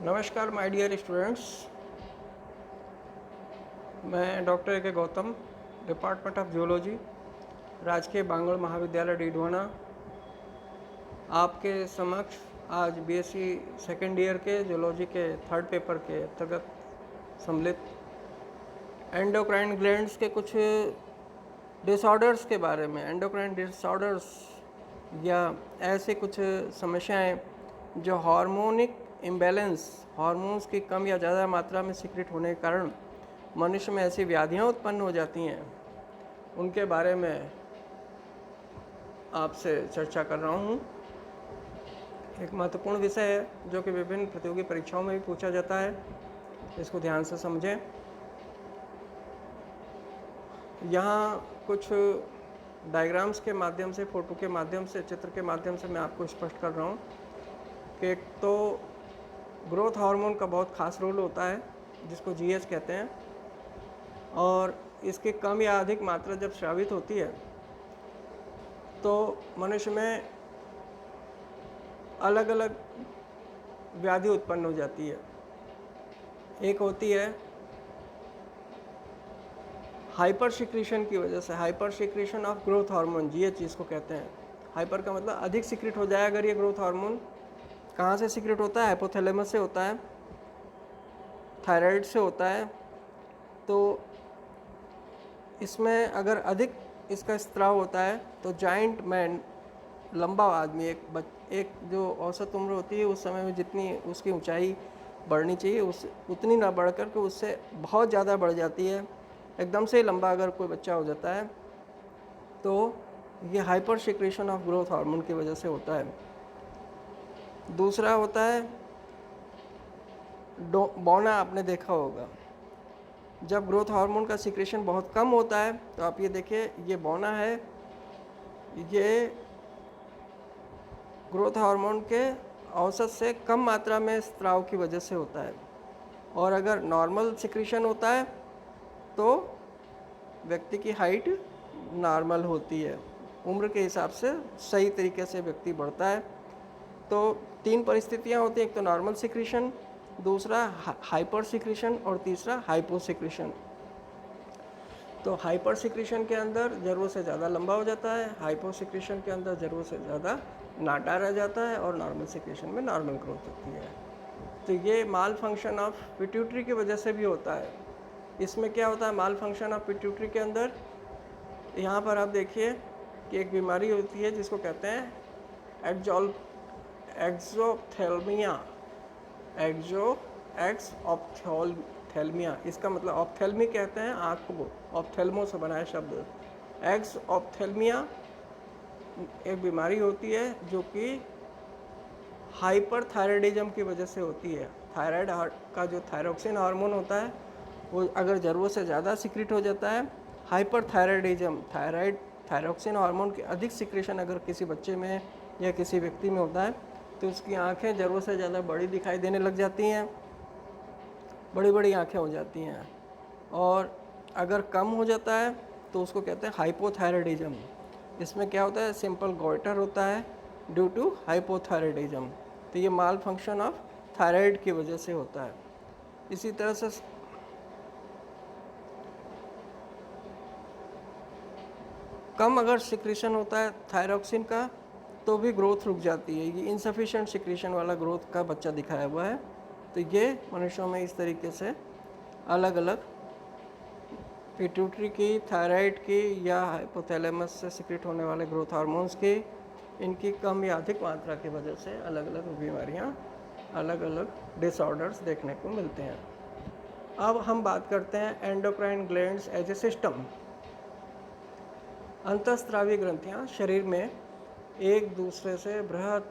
नमस्कार my dear students, मैं doctor A के गौतम, डिपार्टमेंट ऑफ जियोलॉजी, राजकीय बांगड़ महाविद्यालय डीडवाना, आपके समक्ष आज बीएससी सेकेंड ईयर के जियोलॉजी के थर्ड पेपर के अंतर्गत सम्मिलित एंडोक्राइन ग्लैंड्स के कुछ डिसऑर्डर्स के बारे में, एंडोक्राइन डिसऑर्डर्स या ऐसे कुछ समस्याएं जो हार्मोनिक इम्बैलेंस, हार्मोन्स की कम या ज़्यादा मात्रा में सीक्रेट होने के कारण मनुष्य में ऐसी व्याधियां उत्पन्न हो जाती हैं, उनके बारे में आपसे चर्चा कर रहा हूं। एक महत्वपूर्ण विषय है जो कि विभिन्न प्रतियोगी परीक्षाओं में भी पूछा जाता है, इसको ध्यान से समझें। यहाँ कुछ डायग्राम्स के माध्यम से, फोटो के माध्यम से, चित्र के माध्यम से मैं आपको स्पष्ट कर रहा हूँ कि एक तो ग्रोथ हार्मोन का बहुत खास रोल होता है जिसको जीएच कहते हैं, और इसकी कम या अधिक मात्रा जब स्रावित होती है तो मनुष्य में अलग अलग व्याधि उत्पन्न हो जाती है। एक होती है हाइपर सिक्रीशन की वजह से, hyper secretion of growth hormone, GH इसको कहते हैं। हाइपर का मतलब अधिक सिक्रेट हो जाए अगर ये ग्रोथ हार्मोन। कहाँ से सिक्रेट होता है? हाइपोथैलेमस से होता है, थायराइड से होता है। तो इसमें अगर अधिक इसका स्त्राव होता है तो जाइंट मैन, लंबा आदमी, एक जो औसत उम्र होती है उस समय में जितनी उसकी ऊंचाई बढ़नी चाहिए उस उतनी ना बढ़ कर के उससे बहुत ज़्यादा बढ़ जाती है। एकदम से लंबा अगर कोई बच्चा हो जाता है तो ये hyper secretion of growth hormone की वजह से होता है। दूसरा होता है बौना, आपने देखा होगा। जब ग्रोथ हार्मोन का सिक्रेशन बहुत कम होता है तो आप ये देखिए, ये बौना है, ये ग्रोथ हार्मोन के औसत से कम मात्रा में स्त्राव की वजह से होता है। और अगर नॉर्मल सिक्रेशन होता है तो व्यक्ति की हाइट नॉर्मल होती है, उम्र के हिसाब से सही तरीके से व्यक्ति बढ़ता है। तो तीन परिस्थितियां होती हैं, एक तो नॉर्मल सिक्रेशन, दूसरा हाइपर सिक्रेशन और तीसरा हाइपो सिक्रेशन। तो हाइपर सिक्रेशन के अंदर ज़रूरत से ज़्यादा लंबा हो जाता है, हाइपो सिक्रेशन के अंदर ज़रूरत से ज़्यादा नाटा रह जाता है, और नॉर्मल सिक्रेशन में नॉर्मल ग्रोथ होती है। तो ये माल फंक्शन ऑफ पिट्यूटरी की वजह से भी होता है। इसमें क्या होता है माल फंक्शन ऑफ पिट्यूटरी के अंदर? यहाँ पर आप देखिए कि एक बीमारी होती है जिसको कहते हैं एक्सोप्थेल्मिया, एक्सोप्थेल्मिया। इसका मतलब ऑप्थेल्मी कहते हैं आँख को, ऑप्थेल्मो से बना है शब्द। एक्सोप्थेल्मिया एक बीमारी होती है जो कि हाइपरथायराइडिज्म की वजह से होती है। थायराइड का जो थायरोक्सिन हार्मोन होता है वो अगर ज़रूरत से ज़्यादा सिक्रेट हो जाता है, हाइपरथायराइडिज्म, थायरोक्सिन हार्मोन की अधिक सिक्रेशन अगर किसी बच्चे में या किसी व्यक्ति में होता है तो उसकी आंखें ज़रूरत से ज़्यादा बड़ी दिखाई देने लग जाती हैं, बड़ी बड़ी आंखें हो जाती हैं। और अगर कम हो जाता है तो उसको कहते हैं हाइपोथायराइडिज्म। इसमें क्या होता है? सिंपल गोइटर होता है ड्यू टू हाइपोथायराइडिज्म। तो ये माल फंक्शन ऑफ थायराइड की वजह से होता है। इसी तरह से कम अगर सिक्रेशन होता है थायरोक्सिन का तो भी ग्रोथ रुक जाती है। ये इनसफिशिएंट सिक्रेशन वाला ग्रोथ का बच्चा दिखाया हुआ है। तो ये मनुष्यों में इस तरीके से अलग अलग पिट्यूटरी की, थायराइड की या हाइपोथैलेमस से सिक्रेट होने वाले ग्रोथ हार्मोन्स की, इनकी कम या अधिक मात्रा की वजह से अलग अलग बीमारियां, अलग अलग डिसऑर्डर्स देखने को मिलते हैं। अब हम बात करते हैं endocrine glands as a system. अंतःस्रावी ग्रंथियां शरीर में एक दूसरे से बृहत,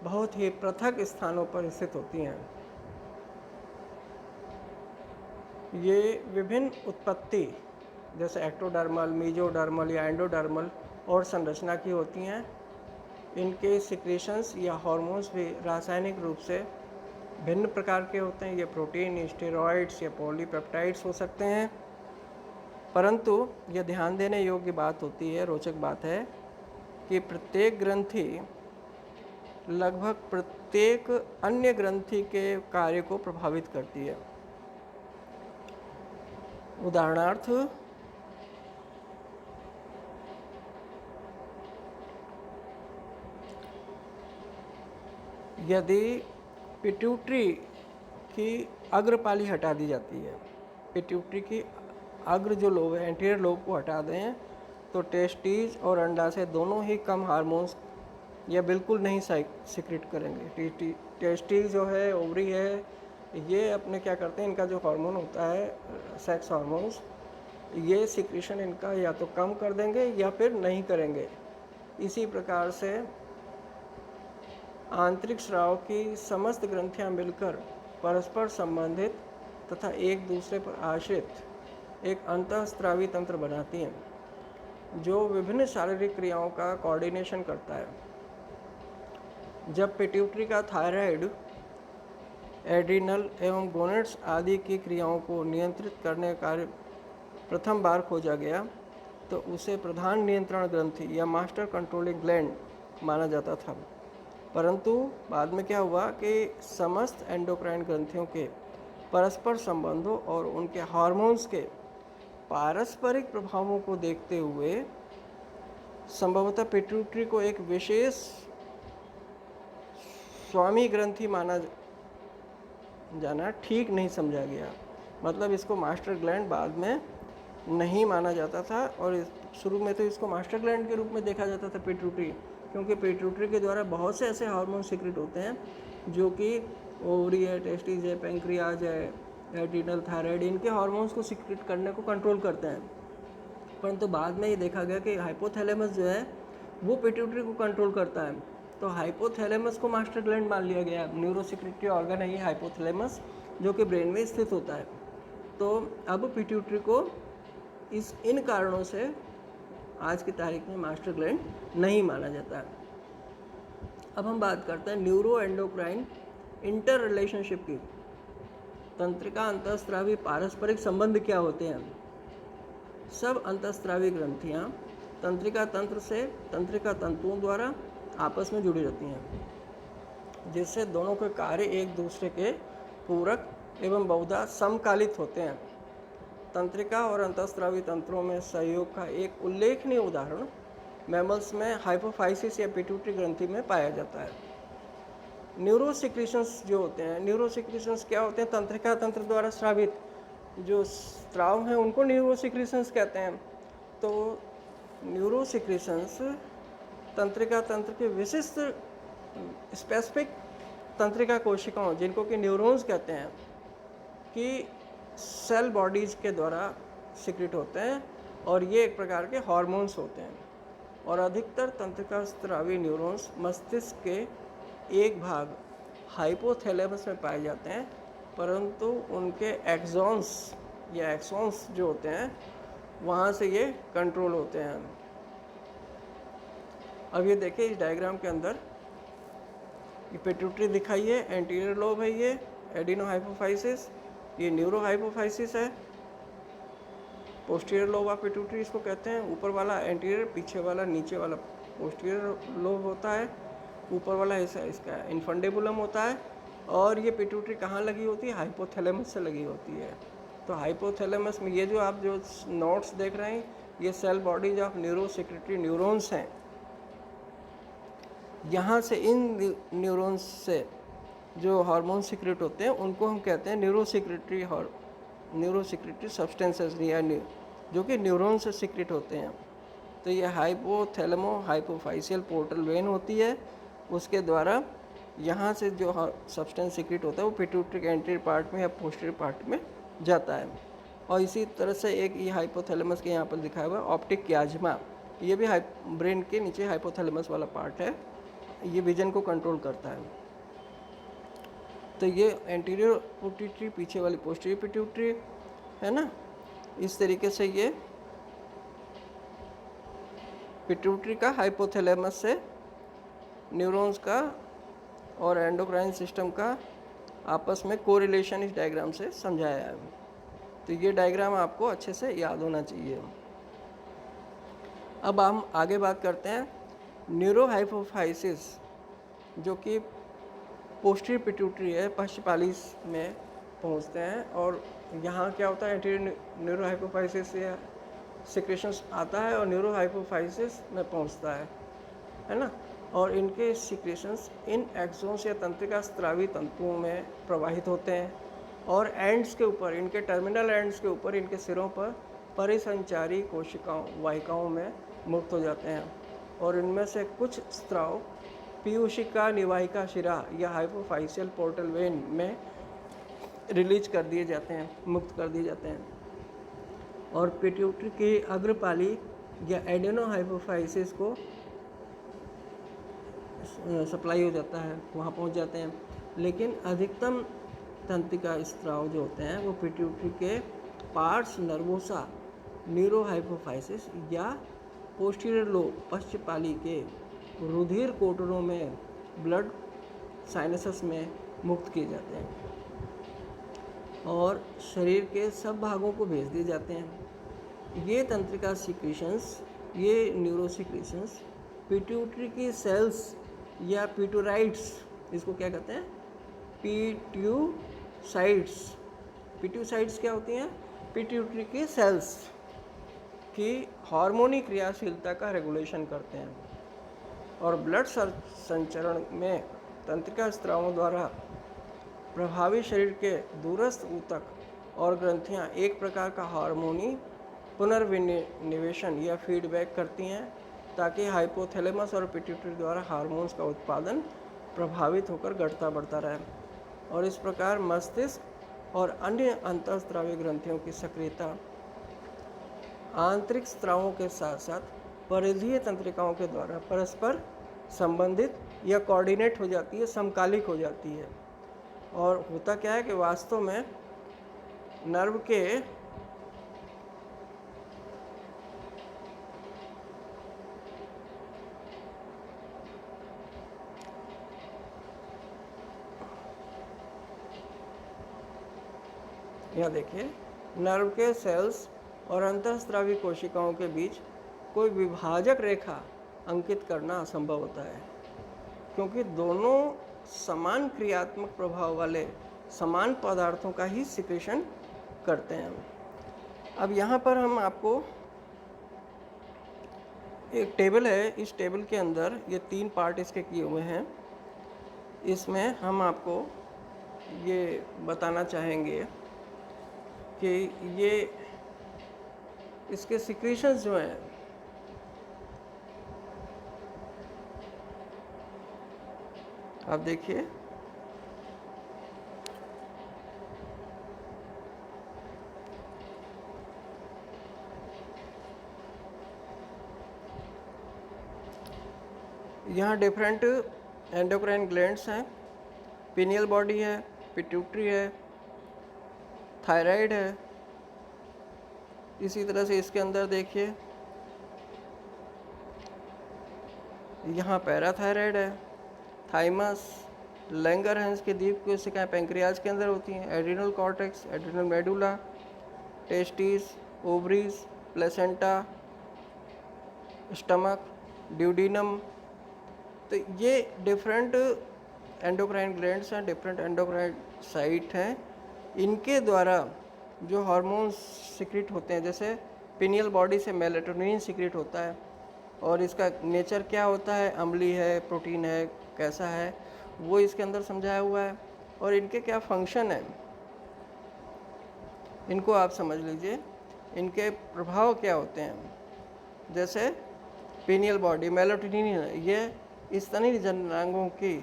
बहुत ही पृथक स्थानों पर स्थित होती हैं। ये विभिन्न उत्पत्ति जैसे एक्टोडर्मल, मीजोडर्मल या एंडोडर्मल और संरचना की होती हैं। इनके सिक्रेशंस या हार्मोन्स भी रासायनिक रूप से भिन्न प्रकार के होते हैं। ये प्रोटीन, स्टेरॉइड्स या पॉलीपेप्टाइड्स हो सकते हैं। परंतु यह ध्यान देने योग्य बात होती है, रोचक बात है कि प्रत्येक ग्रंथि लगभग प्रत्येक अन्य ग्रंथि के कार्य को प्रभावित करती है। उदाहरणार्थ यदि पिट्यूटरी की अग्रपाली हटा दी जाती है, पिट्यूटरी की अग्र जो लोब है, एंटीरियर लोब को हटा दें, तो टेस्टीज और अंडाशय दोनों ही कम हार्मोन्स या बिल्कुल नहीं सिक्रेट करेंगे। टेस्टीज जो है, ओवरी है, ये अपने क्या करते हैं, इनका जो हार्मोन होता है सेक्स हार्मोन्स, ये सिक्रेशन इनका या तो कम कर देंगे या फिर नहीं करेंगे। इसी प्रकार से आंतरिक स्राव की समस्त ग्रंथियां मिलकर परस्पर संबंधित तथा एक दूसरे पर आश्रित एक अंतःस्रावी तंत्र बनाती हैं, जो विभिन्न शारीरिक क्रियाओं का कोऑर्डिनेशन करता है। जब पिट्यूटरी का थायराइड, एड्रिनल एवं गोनेड्स आदि की क्रियाओं को नियंत्रित करने का कार्य प्रथम बार खोजा गया, तो उसे प्रधान नियंत्रण ग्रंथि या मास्टर कंट्रोलिंग ग्लैंड माना जाता था। परंतु बाद में क्या हुआ कि समस्त एंडोक्राइन ग्रंथियों के परस्पर संबंधों और उनके हार्मोन्स के पारस्परिक प्रभावों को देखते हुए संभवतः पिट्यूटरी को एक विशेष स्वामी ग्रंथि माना जाना ठीक नहीं समझा गया। मतलब इसको मास्टर ग्लैंड बाद में नहीं माना जाता था, और शुरू में तो इसको मास्टर ग्लैंड के रूप में देखा जाता था पिट्यूटरी, क्योंकि पिट्यूटरी के द्वारा बहुत से ऐसे हार्मोन सीक्रेट होते हैं जो कि ओवरी है, टेस्टिस है, पैंक्रियाज है, एड्रिनल, थायराइड, इनके हार्मोन्स को सीक्रेट करने को कंट्रोल करते हैं। परंतु बाद में ये देखा गया कि हाइपोथैलेमस जो है वो पिट्यूटरी को कंट्रोल करता है, तो हाइपोथैलेमस को मास्टर ग्लैंड मान लिया गया। न्यूरोसिक्रेटरी ऑर्गन है ये हाइपोथैलेमस, जो कि ब्रेन में स्थित होता है। तो अब पिट्यूटरी को इन कारणों से आज की तारीख में मास्टर ग्लैंड नहीं माना जाता है। अब हम बात करते हैं न्यूरो एंडोक्राइन इंटर रिलेशनशिप की। तंत्रिका अंतःस्रावी पारस्परिक संबंध क्या होते हैं? सब अंतःस्रावी ग्रंथियां तंत्रिका तंत्र से तंत्रिका तंतुओं द्वारा आपस में जुड़ी रहती हैं, जिससे दोनों के कार्य एक दूसरे के पूरक एवं बहुधा समकालित होते हैं। तंत्रिका और अंतःस्रावी तंत्रों में सहयोग का एक उल्लेखनीय उदाहरण मैमल्स में हाइपोफाइसिस या पिट्यूटरी ग्रंथि में पाया जाता है। न्यूरोसिक्रीशंस जो होते हैं, न्यूरोसिक्रीशंस क्या होते हैं? तंत्रिका तंत्र द्वारा स्रावित जो स्राव हैं उनको न्यूरोसिक्रीशंस कहते हैं। तो न्यूरोसिक्रीशंस तंत्रिका तंत्र के विशिष्ट स्पेसिफिक तंत्रिका कोशिकाओं, जिनको कि न्यूरॉन्स कहते हैं, कि सेल बॉडीज के द्वारा सिक्रेट होते हैं, और ये एक प्रकार के हार्मोन्स होते हैं। और अधिकतर तंत्रिका स्रावी न्यूरॉन्स मस्तिष्क के एक भाग हाइपोथैलेमस में पाए जाते हैं, परंतु उनके एक्सॉन्स या एक्सॉन्स जो होते हैं वहाँ से ये कंट्रोल होते हैं। अब ये देखिए इस डायग्राम के अंदर ये पिट्यूटरी दिखाई है, एंटीरियर लोब है, ये एडिनो हाइपोफाइसिस, ये न्यूरो हाइपोफाइसिस है, पोस्टीरियर लोब ऑफ पिट्यूटरी इसको कहते हैं। ऊपर वाला एंटीरियर, पीछे वाला नीचे वाला पोस्टीरियर लोब होता है, ऊपर वाला हिस्सा इसका इन्फंडेबुलम होता है। और ये पिट्यूटरी कहाँ लगी होती है? हाइपोथैलेमस से लगी होती है। तो हाइपोथैलेमस में ये जो आप जो नोट्स देख रहे हैं, ये cell bodies of neurosecretory neurons हैं। यहाँ से इन न्यूरॉन्स से जो हार्मोन सीक्रेट होते हैं उनको हम कहते हैं न्यूरोसिक्रेटरी सब्सटेंसेस, या जो कि न्यूरॉन से सीक्रेट होते हैं। तो ये हाइपोथैलेमो हाइपोफाइशियल पोर्टल वेन होती है, उसके द्वारा यहाँ से जो सब्सटेंस सीक्रेट होता है वो पिट्यूटरी के एंटीरियर पार्ट में या पोस्टीरियर पार्ट में जाता है। और इसी तरह से एक ये हाइपोथैलेमस के यहाँ पर दिखाया हुआ ऑप्टिक क्याज्मा, ये भी ब्रेन के नीचे हाइपोथैलेमस वाला पार्ट है, ये विजन को कंट्रोल करता है। तो ये एंटीरियर पिट्यूटरी, पीछे वाली पोस्टीरियर पिट्यूटरी है ना। इस तरीके से ये पिट्यूटरी का हाइपोथैलेमस से न्यूरॉन्स का और एंडोक्राइन सिस्टम का आपस में कोरिलेशन इस डायग्राम से समझाया है। तो ये डायग्राम आपको अच्छे से याद होना चाहिए। अब हम आगे बात करते हैं न्यूरोहाइपोफाइसिस जो कि पोस्टीरियर पिट्यूटरी है, पश्चपाली में पहुंचते हैं। और यहाँ क्या होता है, एंटीरियर न्यूरोहाइपोफाइसिस या सिक्रेशंस आता है और न्यूरोहाइपोफाइसिस में पहुंचता है ना। और इनके सिक्रेशंस इन एक्सोन्स या तंत्रिका स्रावी तंतुओं में प्रवाहित होते हैं और एंड्स के ऊपर, इनके टर्मिनल एंड्स के ऊपर, इनके सिरों पर परिसंचारी कोशिकाओं वाहिकाओं में मुक्त हो जाते हैं। और इनमें से कुछ स्राव पीयूषिका निवाहिका शिरा या हाइपोफाइशियल पोर्टल वेन में रिलीज कर दिए जाते हैं, मुक्त कर दिए जाते हैं। और पिट्यूटरी की अग्रपाली या एडेनोहाइपोफाइसिस को सप्लाई हो जाता है, वहाँ पहुँच जाते हैं। लेकिन अधिकतम तंत्रिका स्राव जो होते हैं वो पिट्यूटरी के पार्ट्स नर्वोसा न्यूरोहाइपोफाइसिस या पोस्टीरियर लोब पश्चपाली के रुधिर कोटरों में ब्लड साइनसस में मुक्त किए जाते हैं और शरीर के सब भागों को भेज दिए जाते हैं। ये तंत्रिका सिक्रीशंस, ये न्यूरो सिक्रीशंस पिट्यूटरी की सेल्स या पिट्यूराइड्स, इसको क्या कहते हैं, पिट्यूसाइड्स। पिट्यूसाइड्स क्या होती हैं, पिट्यूटरी की सेल्स की हार्मोनी क्रियाशीलता का रेगुलेशन करते हैं और ब्लड संचरण में तंत्रिका स्रावों द्वारा प्रभावी शरीर के दूरस्थ ऊतक और ग्रंथियां एक प्रकार का हार्मोनी पुनर्विनिवेशन या फीडबैक करती हैं ताकि हाइपोथैलेमस और पिट्यूटरी द्वारा हार्मोन्स का उत्पादन प्रभावित होकर घटता बढ़ता रहे। और इस प्रकार मस्तिष्क और अन्य अंतःस्रावी ग्रंथियों की सक्रियता आंतरिक स्रावों के साथ साथ परिधीय तंत्रिकाओं के द्वारा परस्पर संबंधित या कोऑर्डिनेट हो जाती है, समकालिक हो जाती है। और होता क्या है कि वास्तव में नर्व के यहाँ देखिए, नर्व के सेल्स और अंतःस्रावी कोशिकाओं के बीच कोई विभाजक रेखा अंकित करना असंभव होता है क्योंकि दोनों समान क्रियात्मक प्रभाव वाले समान पदार्थों का ही सिक्रेशन करते हैं। अब यहाँ पर हम आपको एक टेबल है, इस टेबल के अंदर ये 3 पार्ट इसके किए हुए हैं। इसमें हम आपको ये बताना चाहेंगे कि ये इसके सिक्रीशंस जो हैं आप देखिए, यहाँ डिफरेंट एंडोक्राइन ग्लैंड्स हैं, पिनियल बॉडी है, पिट्यूटरी है, थायराइड है। इसी तरह से इसके अंदर देखिए, यहाँ पैराथायराइड है, थाइमस, लैंगरहैंस की दीप कोशिकाएं पैंक्रियाज के अंदर होती हैं, adrenal cortex, adrenal medulla, testis, ovaries, placenta, stomach, duodenum. तो ये डिफरेंट एंडोक्राइन ग्लैंड्स हैं, डिफरेंट एंडोक्राइन साइट हैं। इनके द्वारा जो हार्मोन्स सिक्रेट होते हैं, जैसे पिनियल बॉडी से मेलेटोनिन सिक्रेट होता है और इसका नेचर क्या होता है, अम्लीय है, प्रोटीन है, कैसा है, वो इसके अंदर समझाया हुआ है। और इनके क्या फंक्शन है, इनको आप समझ लीजिए, इनके प्रभाव क्या होते हैं। जैसे पिनियल बॉडी मेलेटोनिन है, ये स्तनीय जननांगों की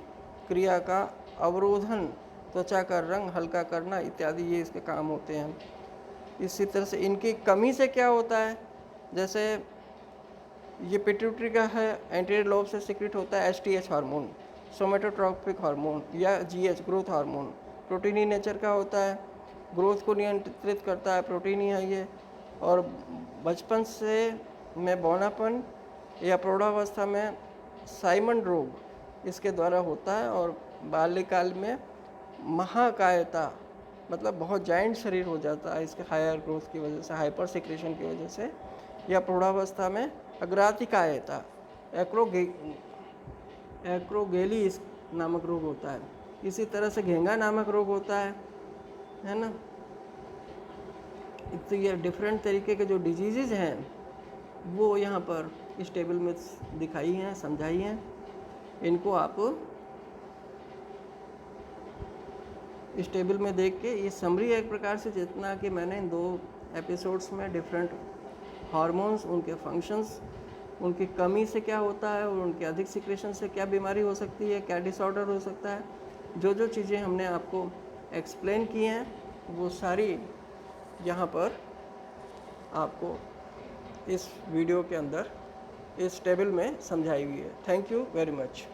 क्रिया का अवरोधन, त्वचा का रंग हल्का करना इत्यादि, ये इसके काम होते हैं। इसी तरह से इनकी कमी से क्या होता है, जैसे ये पिट्यूटरी का है, एंटीरियर लोब से सिक्रेट होता है एसटीएच हार्मोन, सोमेटोट्रोपिक हार्मोन या जीएच ग्रोथ हार्मोन, प्रोटीनी नेचर का होता है, ग्रोथ को नियंत्रित करता है, प्रोटीन ही है ये। और बचपन से में बौनापन या प्रौढ़ावस्था में साइमन रोग इसके द्वारा होता है और बाल्यकाल में महाकायता, मतलब बहुत जाइंट शरीर हो जाता है इसके हायर ग्रोथ की वजह से, हाइपर सिक्रेशन की वजह से। या प्रौढ़ावस्था में अग्रातिकायता, एक्रोगेली नामक रोग होता है। इसी तरह से घेंगा नामक रोग होता है ना। तो ये डिफरेंट तरीके के जो डिजीज़ हैं वो यहाँ पर इस टेबल में दिखाई हैं, समझाई हैं। इनको आप इस टेबल में देख के, ये समरी है एक प्रकार से, जितना कि मैंने इन 2 एपिसोड्स में डिफरेंट हार्मोन्स, उनके फंक्शंस, उनकी कमी से क्या होता है और उनके अधिक सिक्रेशन से क्या बीमारी हो सकती है, क्या डिसऑर्डर हो सकता है, जो जो चीज़ें हमने आपको एक्सप्लेन की हैं वो सारी यहाँ पर आपको इस वीडियो के अंदर इस टेबल में समझाई हुई है। Thank you very much.